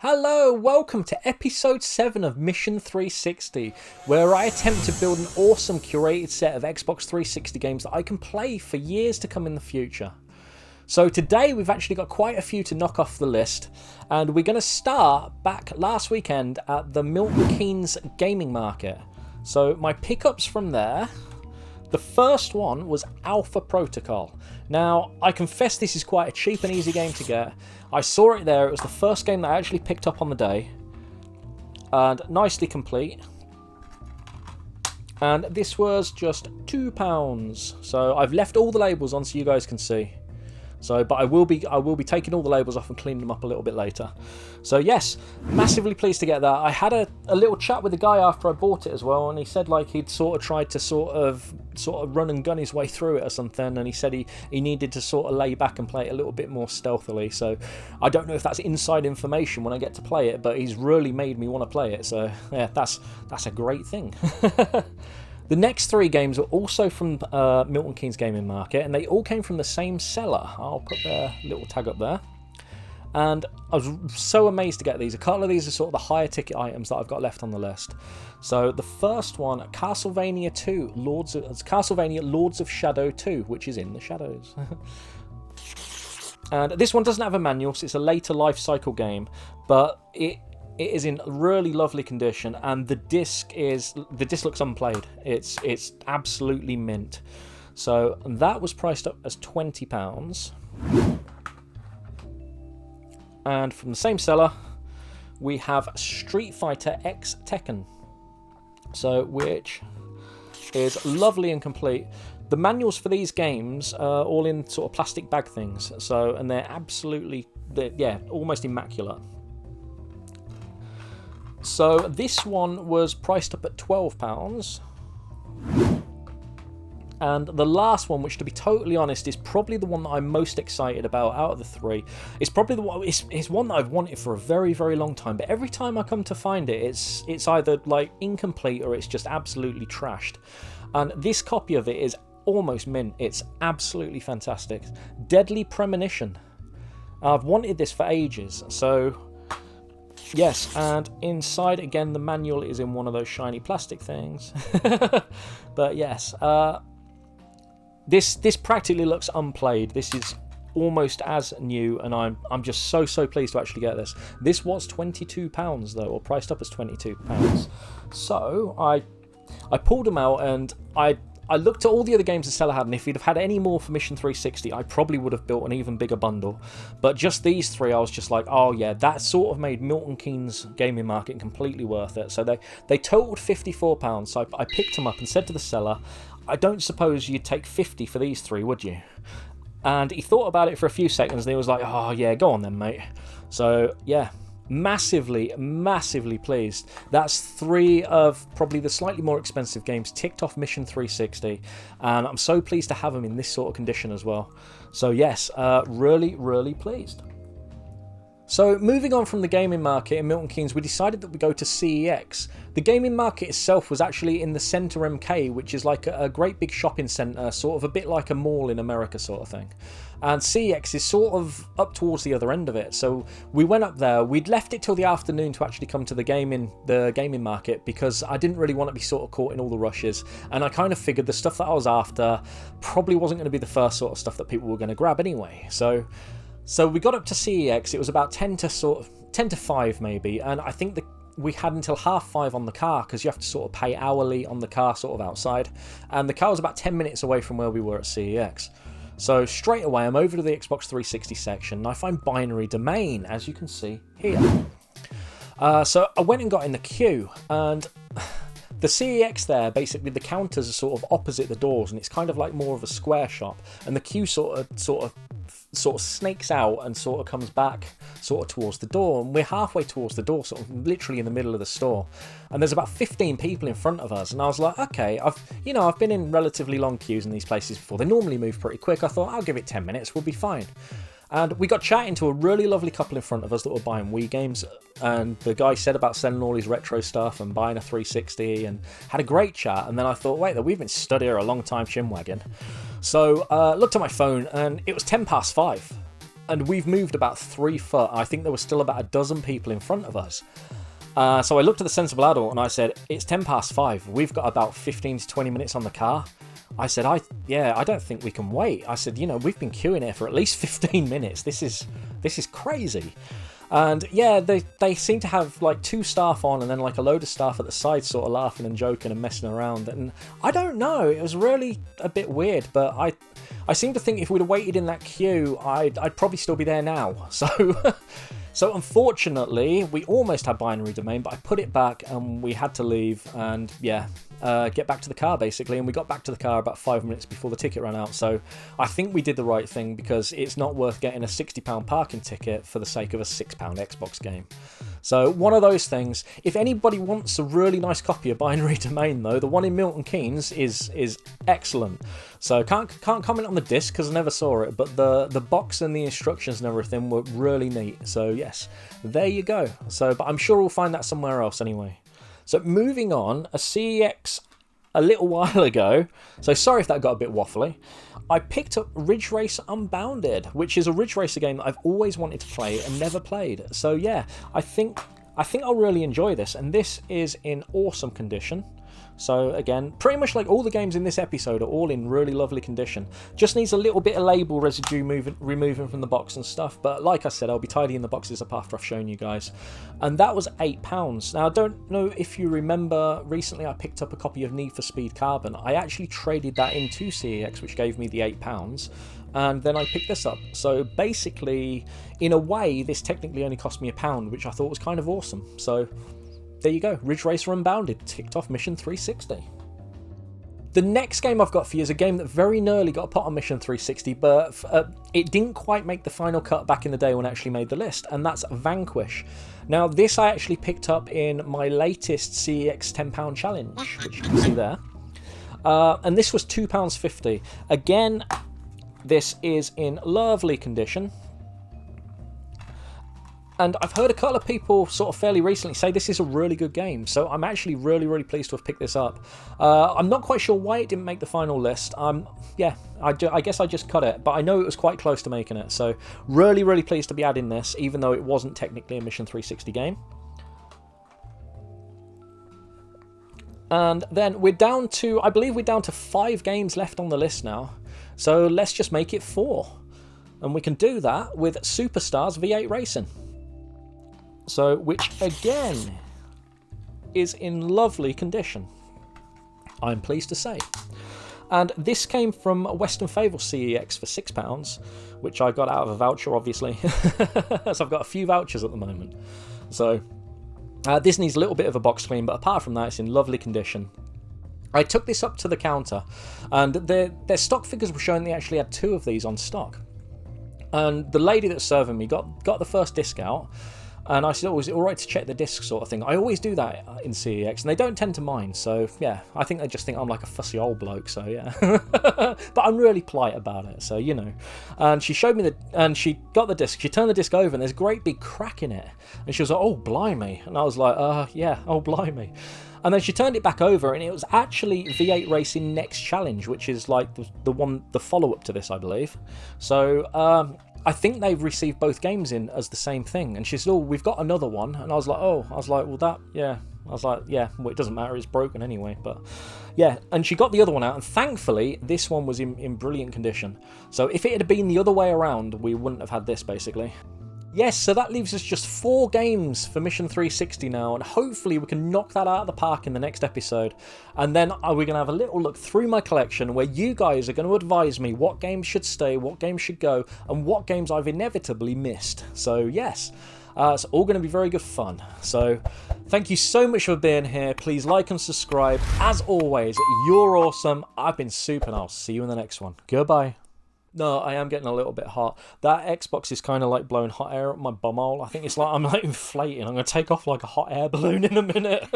Hello, welcome to episode 7 of Mission 360, where I attempt to build an awesome curated set of Xbox 360 games that I can play for years to come in the future. So today we've actually got quite a few to knock off the list, and we're going to start back last weekend at the Milton Keynes gaming market. So my pickups from there, the first one was Alpha Protocol. Now, I confess this is quite a cheap and easy game to get. I saw it there, it was the first game that I actually picked up on the day. And nicely complete. And this was just £2. So I've left all the labels on so you guys can see. But I will be taking all the labels off and cleaning them up a little bit later. So yes, massively pleased to get that. I had a little chat with the guy after I bought it as well, and he said like he'd sort of tried to sort of run and gun his way through it or something, and he said he needed to sort of lay back and play it a little bit more stealthily. So I don't know if that's inside information when I get to play it, but he's really made me want to play it. So yeah, that's a great thing. The next 3 games are also from Milton Keynes Gaming Market, and they all came from the same seller. I'll put their little tag up there. And I was so amazed to get these. A couple of these are sort of the higher ticket items that I've got left on the list. So the first one, Castlevania Lords of Shadow 2, which is in the shadows. And this one doesn't have a manual, so it's a later life cycle game, but it is in really lovely condition, and the disc looks unplayed. It's absolutely mint. So that was priced up as £20. And from the same seller, we have Street Fighter X Tekken. So which is lovely and complete. The manuals for these games are all in sort of plastic bag things. So and they're almost immaculate. So this one was priced up at £12. And the last one, which to be totally honest is probably the one that I'm most excited about out of the 3. It's probably the one. It's one that I've wanted for a very, very long time. But every time I come to find it, it's either like incomplete or it's just absolutely trashed. And this copy of it is almost mint. It's absolutely fantastic. Deadly Premonition. I've wanted this for ages. So yes, and inside again the manual is in one of those shiny plastic things. But yes, this practically looks unplayed. This is almost as new, and I'm just so pleased to actually get this. This was £22 though, or priced up as £22. So I pulled them out and I looked at all the other games the seller had, and if he'd have had any more for Mission 360, I probably would have built an even bigger bundle. But just these 3, I was just like, oh yeah, that sort of made Milton Keynes Gaming Market completely worth it. So they totaled £54, so I picked them up and said to the seller, I don't suppose you'd take 50 for these 3, would you? And he thought about it for a few seconds, and he was like, oh yeah, go on then, mate. So yeah, massively pleased. That's 3 of probably the slightly more expensive games ticked off Mission 360, and I'm so pleased to have them in this sort of condition as well. So yes, really pleased. So moving on from the gaming market in Milton Keynes, we decided that we go to CEX. The gaming market itself was actually in the Centre MK, which is like a great big shopping centre, sort of a bit like a mall in America sort of thing. And CEX is sort of up towards the other end of it. So we went up there. We'd left it till the afternoon to actually come to the gaming market because I didn't really want to be sort of caught in all the rushes. And I kind of figured the stuff that I was after probably wasn't going to be the first sort of stuff that people were going to grab anyway. So we got up to CEX. It was about 10 to 5 maybe, and I think we had until 5:30 on the car because you have to sort of pay hourly on the car sort of outside, and the car was about 10 minutes away from where we were at CEX. So straight away I'm over to the Xbox 360 section and I find Binary Domain, as you can see here. So I went and got in the queue, and the CEX there, basically the counters are sort of opposite the doors, and it's kind of like more of a square shop, and the queue sort of snakes out and sort of comes back sort of towards the door, and we're halfway towards the door, sort of literally in the middle of the store, and there's about 15 people in front of us, and I was like, okay, I've been in relatively long queues in these places before. They normally move pretty quick. I thought I'll give it 10 minutes, we'll be fine. And we got chatting to a really lovely couple in front of us that were buying Wii games, and the guy said about selling all his retro stuff and buying a 360, and had a great chat. And then I thought, wait, we've been stood here a long time, chinwagging. So looked at my phone, and it was 5:10. and we've moved about 3 foot. I think there were still about a dozen people in front of us. So I looked at the sensible adult and I said, it's 5:10. We've got about 15 to 20 minutes on the car. I said, I don't think we can wait. I said, we've been queuing here for at least 15 minutes. This is crazy. And yeah, they seem to have like 2 staff on and then like a load of staff at the side sort of laughing and joking and messing around. And I don't know, it was really a bit weird, but I seem to think if we'd have waited in that queue, I'd probably still be there now. So unfortunately, we almost had binary domain, but I put it back and we had to leave and get back to the car basically. And we got back to the car about 5 minutes before the ticket ran out. So I think we did the right thing, because it's not worth getting a £60 parking ticket for the sake of a £6 Xbox game. So one of those things. If anybody wants a really nice copy of Binary Domain though, the one in Milton Keynes is excellent. So can't comment on the disc because I never saw it, but the box and the instructions and everything were really neat. So yes, there you go. So, but I'm sure we'll find that somewhere else anyway. So moving on, a CEX a little while ago, so sorry if that got a bit waffly, I picked up Ridge Racer Unbounded, which is a Ridge Racer game that I've always wanted to play and never played. So yeah, I think I'll really enjoy this, and this is in awesome condition. So again, pretty much like all the games in this episode are all in really lovely condition. Just needs a little bit of label residue removing from the box and stuff, but like I said, I'll be tidying the boxes up after I've shown you guys. And that was £8. Now I don't know if you remember, recently I picked up a copy of Need for Speed Carbon. I actually traded that into CEX, which gave me the £8, and then I picked this up. So basically, in a way, this technically only cost me £1, which I thought was kind of awesome. So there you go, Ridge Racer Unbounded ticked off Mission 360. The next game I've got for you is a game that very nearly got put on Mission 360, but it didn't quite make the final cut back in the day when I actually made the list, and that's Vanquish. Now this I actually picked up in my latest CEX £10 challenge, which you can see there. And this was £2.50. Again, this is in lovely condition. And I've heard a couple of people sort of fairly recently say this is a really good game, so I'm actually really pleased to have picked this up. I'm not quite sure why it didn't make the final list. Yeah, I guess I just cut it, but I know it was quite close to making it, so really pleased to be adding this, even though it wasn't technically a Mission 360 game. And then we're down to, I believe we're down to 5 games left on the list now, so let's just make it 4. And we can do that with Superstars V8 Racing. So, which again is in lovely condition, I'm pleased to say. And this came from Western Fable CEX for £6, which I got out of a voucher, obviously. So I've got a few vouchers at the moment. So this needs a little bit of a box clean, but apart from that, it's in lovely condition. I took this up to the counter, and their stock figures were showing they actually had 2 of these on stock. And the lady that's serving me got the first disc out. And I said, oh, is it alright to check the disc sort of thing? I always do that in CEX, and they don't tend to mind, so yeah, I think they just think I'm like a fussy old bloke, so yeah. But I'm really polite about it, so you know. And she showed me and she got the disc, she turned the disc over, and there's a great big crack in it. And she was like, oh, blimey. And I was like, yeah, oh, blimey. And then she turned it back over, and it was actually V8 Racing Next Challenge, which is like the follow-up to this, I believe. So, I think they've received both games in as the same thing. And she said, oh, we've got another one. And I was like, well, that, yeah. I was like, yeah, well, it doesn't matter, it's broken anyway. But yeah, and she got the other one out, and thankfully, this one was in brilliant condition. So if it had been the other way around, we wouldn't have had this, basically. Yes, so that leaves us just 4 games for Mission 360 now, and hopefully we can knock that out of the park in the next episode. And then we're going to have a little look through my collection where you guys are going to advise me what games should stay, what games should go, and what games I've inevitably missed. So yes, it's all going to be very good fun. So thank you so much for being here. Please like and subscribe. As always, you're awesome. I've been Soup, and I'll see you in the next one. Goodbye. No, I am getting a little bit hot. That Xbox is kind of like blowing hot air up my bumhole. I think it's like I'm like inflating. I'm going to take off like a hot air balloon in a minute.